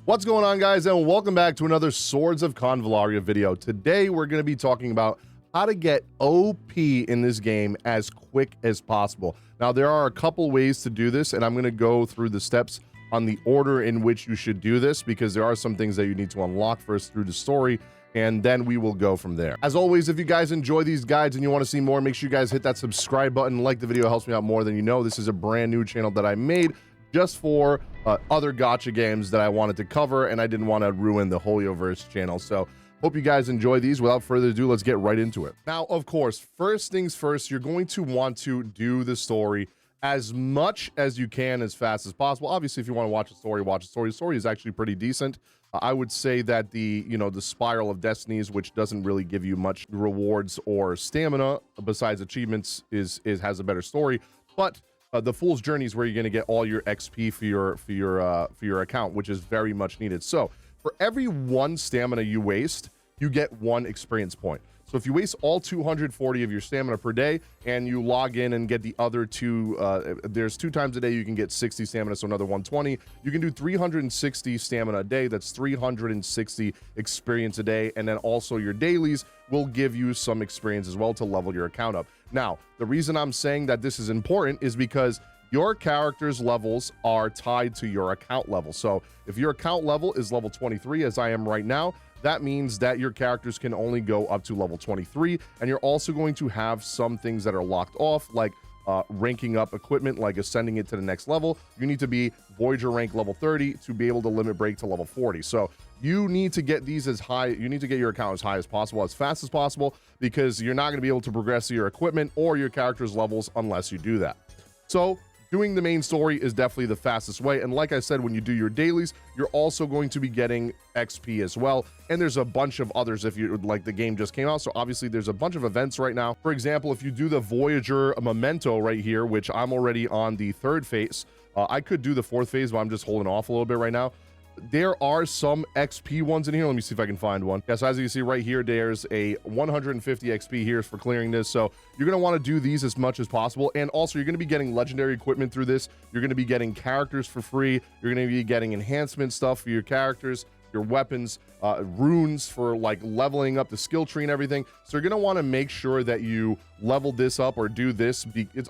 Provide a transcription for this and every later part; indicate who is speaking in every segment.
Speaker 1: What's going on, guys, and welcome back to another Swords of Convallaria video. Today we're going to be talking about how to get OP in this game as quick as possible. Now, there are a couple ways to do this, and I'm going to go through the steps on the order in which you should do this, because there are some things that you need to unlock first through the story, and then we will go from there. As always, if you guys enjoy these guides and you want to see more, make sure you guys hit that subscribe button. Like the video, helps me out more than you know. This is a brand new channel that I made just for other gacha games that I wanted to cover, and I didn't want to ruin the Hoyoverse channel. So hope you guys enjoy these. Without further ado, let's get right into it. Now, of course, first things first, you're going to want to do the story as much as you can as fast as possible. Obviously, if you want to watch a story, watch a story. The story is actually pretty decent. I would say that the Spiral of Destinies, which doesn't really give you much rewards or stamina besides achievements, has a better story. But the Fool's Journey is where you're going to get all your XP for your account, which is very much needed. So for every one stamina you waste, you get 1 experience point. So if you waste all 240 of your stamina per day and you log in and get the other 2, there's 2 times a day you can get 60 stamina, so another 120. You can do 360 stamina a day. That's 360 experience a day. And then also your dailies will give you some experience as well to level your account up. Now, the reason I'm saying that this is important is because your character's levels are tied to your account level. So if your account level is level 23, as I am right now, that means that your characters can only go up to level 23, and you're also going to have some things that are locked off, like ranking up equipment, like ascending it to the next level. You need to be Voyager rank level 30 to be able to limit break to level 40. So you need to get these as high, you need to get your account as high as possible, as fast as possible, because you're not going to be able to progress your equipment or your character's levels unless you do that. So doing the main story is definitely the fastest way. And like I said, when you do your dailies, you're also going to be getting XP as well. And there's a bunch of others if you like, the game just came out. So obviously there's a bunch of events right now. For example, if you do the Voyager Memento right here, which I'm already on the 3rd phase, I could do the 4th phase, but I'm just holding off a little bit right now. There are some XP ones in here. Let me see if I can find one. Yes, as you can see right here, there's a 150 XP here for clearing this. So you're going to want to do these as much as possible. And also, you're going to be getting legendary equipment through this. You're going to be getting characters for free. You're going to be getting enhancement stuff for your characters, your weapons, runes for like leveling up the skill tree and everything. So you're going to want to make sure that you level this up or do this.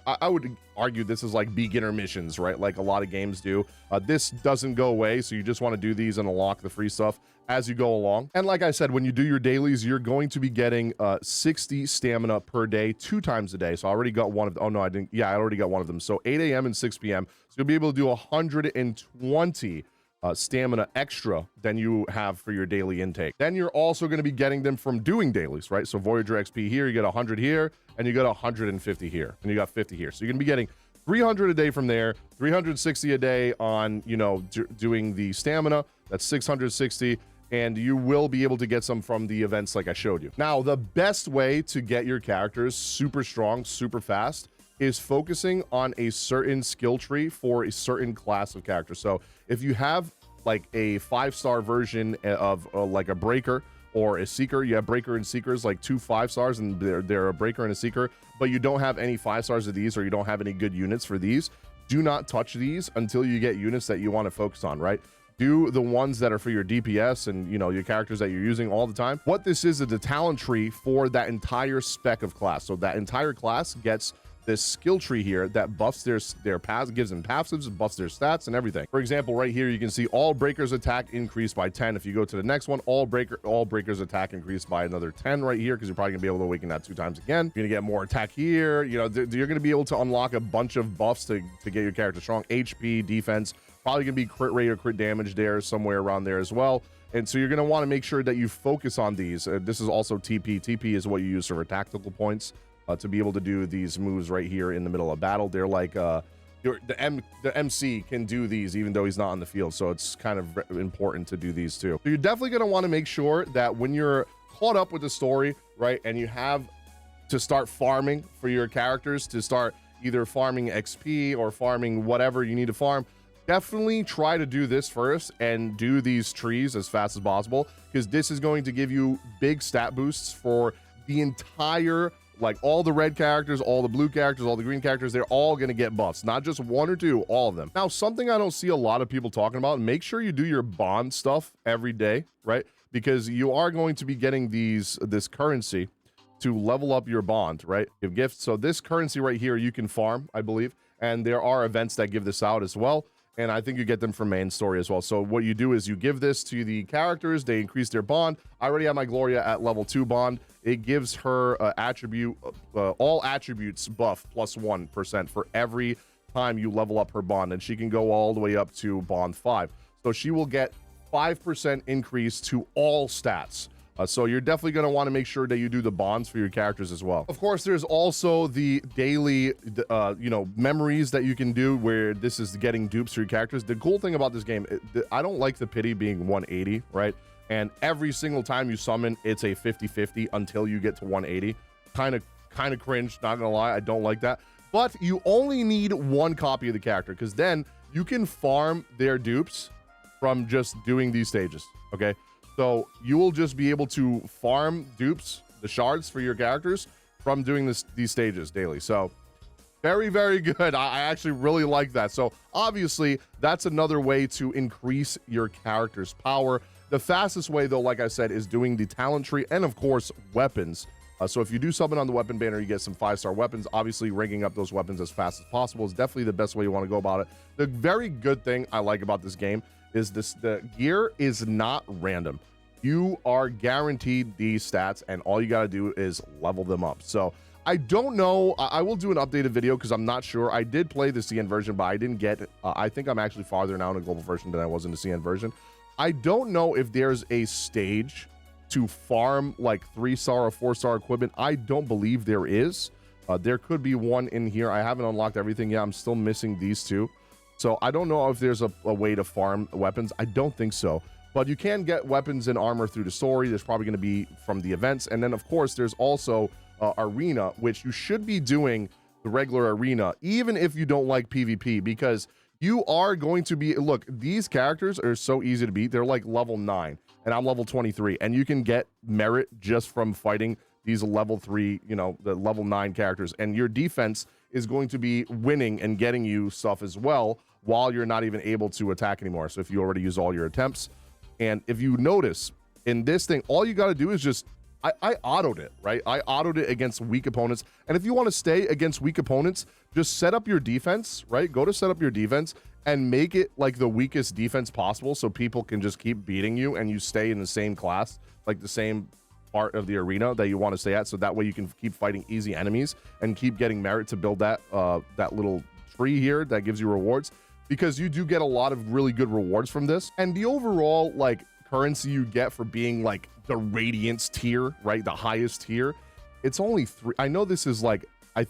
Speaker 1: I would argue this is like beginner missions, right? Like a lot of games do. This doesn't go away, so you just want to do these and unlock the free stuff as you go along. And like I said, when you do your dailies, you're going to be getting 60 stamina per day, 2 times a day. So I already got one of them. Oh no, I didn't. Yeah, I already got one of them. So 8 a.m. and 6 p.m. So you'll be able to do 120 stamina extra than you have for your daily intake. Then you're also going to be getting them from doing dailies, right? So Voyager XP here, you get 100 here, and you get 150 here, and you got 50 here. So you're going to be getting 300 a day from there, 360 a day on, doing the stamina. That's 660. And you will be able to get some from the events like I showed you. Now, the best way to get your characters super strong, super fast, is focusing on a certain skill tree for a certain class of character. So if you have like a 5-star version of like a breaker or a seeker, you have breaker and seekers, like 2 5-stars, and they're a breaker and a seeker, but you don't have any 5-stars of these, or you don't have any good units for these, do not touch these until you get units that you want to focus on, right? Do the ones that are for your DPS and your characters that you're using all the time. What this is a talent tree for that entire spec of class. So that entire class gets this skill tree here that buffs their paths, gives them passives, buffs their stats and everything. For example, right here you can see all breakers attack increased by 10. If you go to the next one, all breakers attack increased by another 10 right here, because you're probably gonna be able to awaken that 2 times again. You're gonna get more attack here. You're gonna be able to unlock a bunch of buffs to get your character strong. HP, defense, probably gonna be crit rate or crit damage there somewhere around there as well. And so you're going to want to make sure that you focus on these. This is also TP. TP is what you use for tactical points to be able to do these moves right here in the middle of battle. They're like the MC can do these even though he's not on the field. So it's kind of important to do these too. So you're definitely going to want to make sure that when you're caught up with the story, right, and you have to start farming for your characters, to start either farming XP or farming whatever you need to farm, definitely try to do this first and do these trees as fast as possible, because this is going to give you big stat boosts for the entire like all the red characters, all the blue characters, all the green characters, they're all going to get buffs, not just one or two, all of them. Now, something I don't see a lot of people talking about, make sure you do your bond stuff every day, right? Because you are going to be getting this currency to level up your bond, right? Give gifts. So this currency right here, you can farm, I believe. And there are events that give this out as well. And I think you get them from main story as well. So what you do is you give this to the characters, they increase their bond. I already have my Gloria at level 2 bond. It gives her attribute, all attributes buff plus 1% for every time you level up her bond. And she can go all the way up to bond 5. So she will get 5% increase to all stats. So you're definitely going to want to make sure that you do the bonds for your characters as well. Of course, there's also the daily, memories that you can do where this is getting dupes for your characters. The cool thing about this game, I don't like the pity being 180, right? And every single time you summon, it's a 50-50 until you get to 180. Kind of cringe, not gonna lie. I don't like that. But you only need one copy of the character because then you can farm their dupes from just doing these stages, okay? So you will just be able to farm dupes, the shards for your characters from doing these stages daily. So very, very good. I actually really like that. So obviously that's another way to increase your character's power. The fastest way though, like I said, is doing the talent tree and of course weapons. So if you do summon on the weapon banner, you get some 5-star weapons. Obviously ranking up those weapons as fast as possible is definitely the best way you want to go about it. The very good thing I like about this game is the gear is not random. You are guaranteed these stats and all you got to do is level them up. So I don't know. I will do an updated video because I'm not sure. I did play the CN version, but I didn't get, I think I'm actually farther now in the global version than I was in the CN version. I don't know if there's a stage to farm like 3-star or 4-star equipment. I don't believe there is. There could be one in here. I haven't unlocked everything yet. I'm still missing these two. So I don't know if there's a way to farm weapons. I don't think so. But you can get weapons and armor through the story. There's probably going to be from the events. And then, of course, there's also arena, which you should be doing the regular arena, even if you don't like PvP, because you are going to be... Look, these characters are so easy to beat. They're like level 9, and I'm level 23. And you can get merit just from fighting these level 3, the level 9 characters. And your defense is going to be winning and getting you stuff as well while you're not even able to attack anymore. So if you already use all your attempts, and if you notice in this thing, all you got to do is just, I autoed it, right? I autoed it against weak opponents. And if you want to stay against weak opponents, just set up your defense, right? Go to set up your defense and make it like the weakest defense possible so people can just keep beating you and you stay in the same class, like the same part of the arena that you want to stay at. So that way you can keep fighting easy enemies and keep getting merit to build that little tree here that gives you rewards, because you do get a lot of really good rewards from this. And the overall like currency you get for being like the Radiance tier, right? The highest tier. It's only 3. I know this is like, I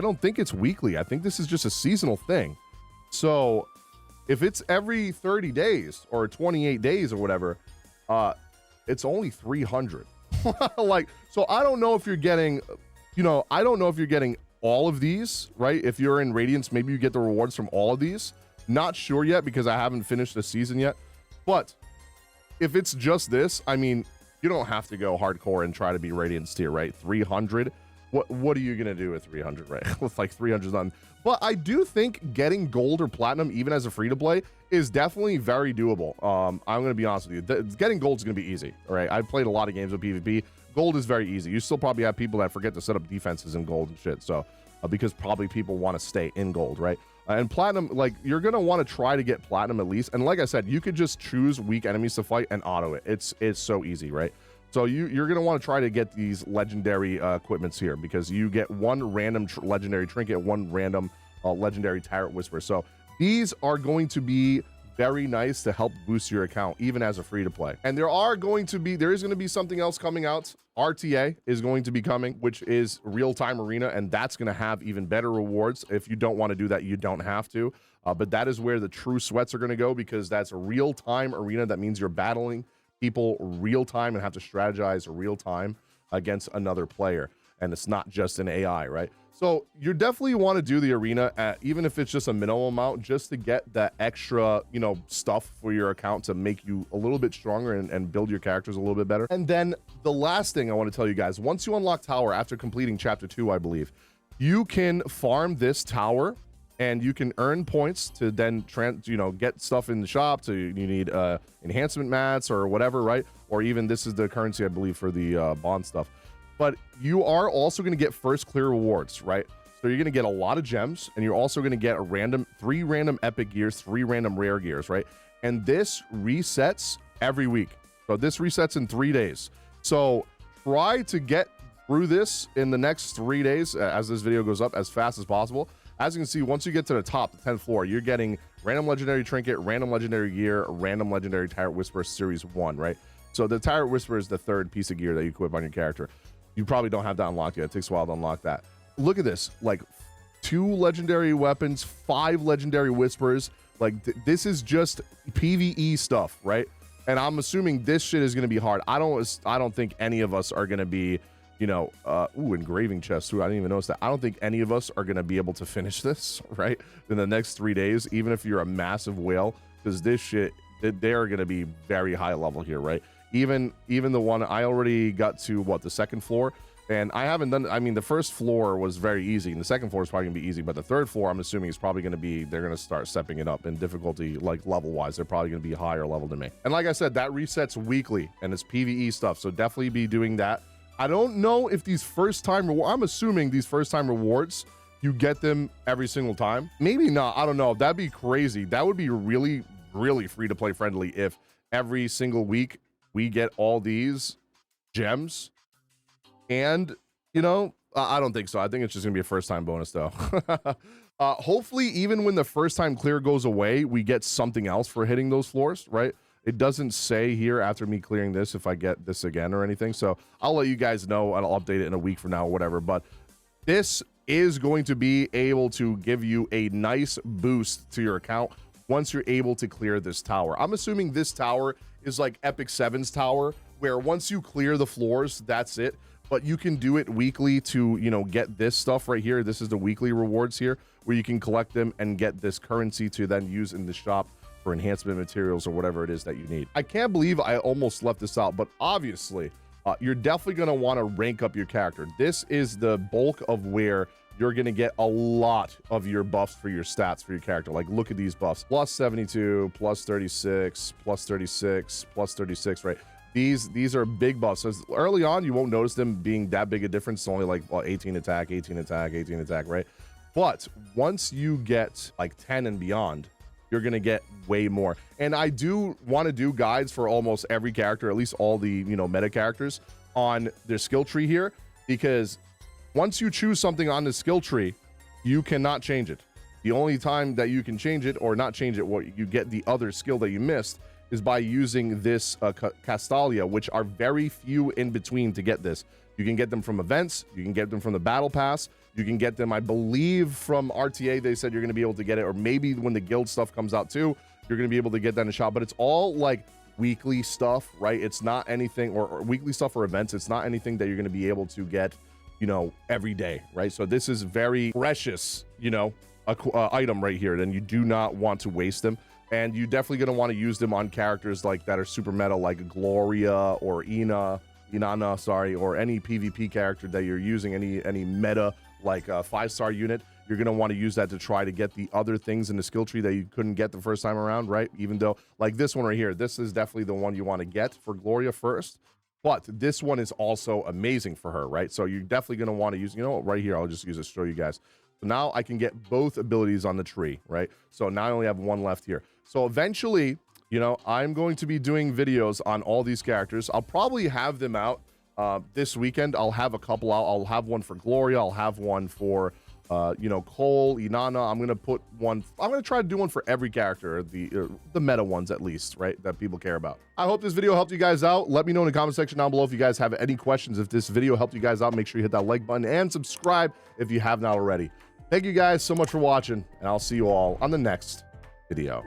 Speaker 1: don't think it's weekly. I think this is just a seasonal thing. So if it's every 30 days or 28 days or whatever, it's only 300. Like, so I don't know if you're getting, I don't know if you're getting all of these, right? If you're in Radiance, maybe you get the rewards from all of these. Not sure yet because I haven't finished the season yet. But if it's just this, I mean, you don't have to go hardcore and try to be Radiance tier, right? 300. What are you gonna do with 300, right? With like 300 done. But I do think getting gold or platinum, even as a free to play, is definitely very doable. I'm gonna be honest with you. Getting gold is gonna be easy, all right? I've played a lot of games with PvP. Gold is very easy. You still probably have people that forget to set up defenses in gold and shit. So because probably people want to stay in gold, right? And platinum, like, you're gonna want to try to get platinum at least. And like I said, you could just choose weak enemies to fight and auto it. It's so easy, right? So you're gonna want to try to get these legendary equipments here, because you get one random legendary trinket, one random legendary Tyrant Whisper. So these are going to be very nice to help boost your account, even as a free to play. And there is going to be something else coming out. RTA is going to be coming, which is real-time arena, and that's going to have even better rewards. If you don't want to do that, you don't have to. But that is where the true sweats are going to go, because that's a real-time arena. That means you're battling people real-time and have to strategize real-time against another player. and it's not just an AI, right? So you definitely want to do the arena at, even if it's just a minimal amount, just to get that extra, you know, stuff for your account to make you a little bit stronger and build your characters a little bit better. And then the last thing I want to tell you guys, once you unlock tower after completing chapter 2, I believe, you can farm this tower and you can earn points to then get stuff in the shop. So you need enhancement mats or whatever, right? Or even this is the currency, I believe, for the bond stuff. But you are also going to get first clear rewards, right? So you're going to get a lot of gems, and you're also going to get a 3 random epic gears, 3 random rare gears, right? And this resets every week. So this resets in 3 days. So try to get through this in the next 3 days as this video goes up as fast as possible. As you can see, once you get to the top, the 10th floor, you're getting random legendary trinket, random legendary gear, random legendary Tyrant Whisperer series 1, right? So the Tyrant Whisperer is the 3rd piece of gear that you equip on your character. You probably don't have that unlocked yet. It takes a while to unlock that. Look at this, like 2 legendary weapons, 5 legendary whispers. Like this is just PvE stuff, right? And I'm assuming this shit is going to be hard. I don't think any of us are going to be, you know, engraving chest too. I didn't even notice that. I don't think any of us are going to be able to finish this, right? In the next 3 days, even if you're a massive whale, because this shit, they are going to be very high level here, right? Even the one I already got to, what, the 2nd floor, and I haven't done. I mean, the 1st floor was very easy, and the 2nd floor is probably gonna be easy, but the 3rd floor, I'm assuming, is probably gonna be, they're gonna start stepping it up in difficulty, like level wise. They're probably gonna be higher level than me. And like I said, that resets weekly, and it's PvE stuff, so definitely be doing that. I don't know if these first time I'm assuming these first time rewards, you get them every single time. Maybe not. I don't know. That'd be crazy. That would be really, really free to play friendly if every single week we get all these gems. And, you know, I don't think so. I think it's just gonna be a first time bonus though. Hopefully, even when the first time clear goes away, we get something else for hitting those floors, right? It doesn't say here after me clearing this if I get this again or anything. So I'll let you guys know, and I'll update it in a week from now or whatever. But this is going to be able to give you a nice boost to your account once you're able to clear this tower. I'm assuming this tower is like Epic 7's tower, where once you clear the floors, that's it. But you can do it weekly to, you know, get this stuff right here. This is the weekly rewards here, where you can collect them and get this currency to then use in the shop for enhancement materials or whatever it is that you need. I can't believe I almost left this out, but obviously you're definitely going to want to rank up your character. This is the bulk of where you're going to get a lot of your buffs for your stats for your character. Like, look at these buffs: plus 72, plus 36, plus 36, plus 36, right? These are big buffs. So early on, you won't notice them being that big a difference. It's only like, well, 18 attack, 18 attack, 18 attack, right? But once you get like 10 and beyond, you're going to get way more. And I do want to do guides for almost every character, at least all the, you know, meta characters on their skill tree here, because once you choose something on the skill tree, you cannot change it. The only time that you can change it or not change it, what you get the other skill that you missed, is by using this Castalia, which are very few in between to get this. You can get them from events, you can get them from the battle pass, you can get them, I believe, from RTA. They said you're going to be able to get it, or maybe when the guild stuff comes out too, you're going to be able to get that in the shop. But it's all like weekly stuff, right? It's not anything, or weekly stuff or events. It's not anything that you're going to be able to get, you know, every day, right? So this is very precious, you know, item right here. Then you do not want to waste them. And you definitely going to want to use them on characters like that are super meta, like Gloria or Inanna, sorry, or any PvP character that you're using, any meta like a 5-star unit. You're going to want to use that to try to get the other things in the skill tree that you couldn't get the first time around, right? Even though, like this one right here, this is definitely the one you want to get for Gloria first. But this one is also amazing for her, right? So you're definitely going to want to use, you know what, right here, I'll just use it to show you guys. So now I can get both abilities on the tree, right? So now I only have one left here. So eventually, you know, I'm going to be doing videos on all these characters. I'll probably have them out this weekend. I'll have a couple out. I'll have one for Gloria. I'll have one for, you know, Cole, Inanna. I'm going to put one. I'm going to try to do one for every character, the meta ones at least, right? That people care about. I hope this video helped you guys out. Let me know in the comment section down below if you guys have any questions. If this video helped you guys out, make sure you hit that like button and subscribe if you have not already. Thank you guys so much for watching, and I'll see you all on the next video.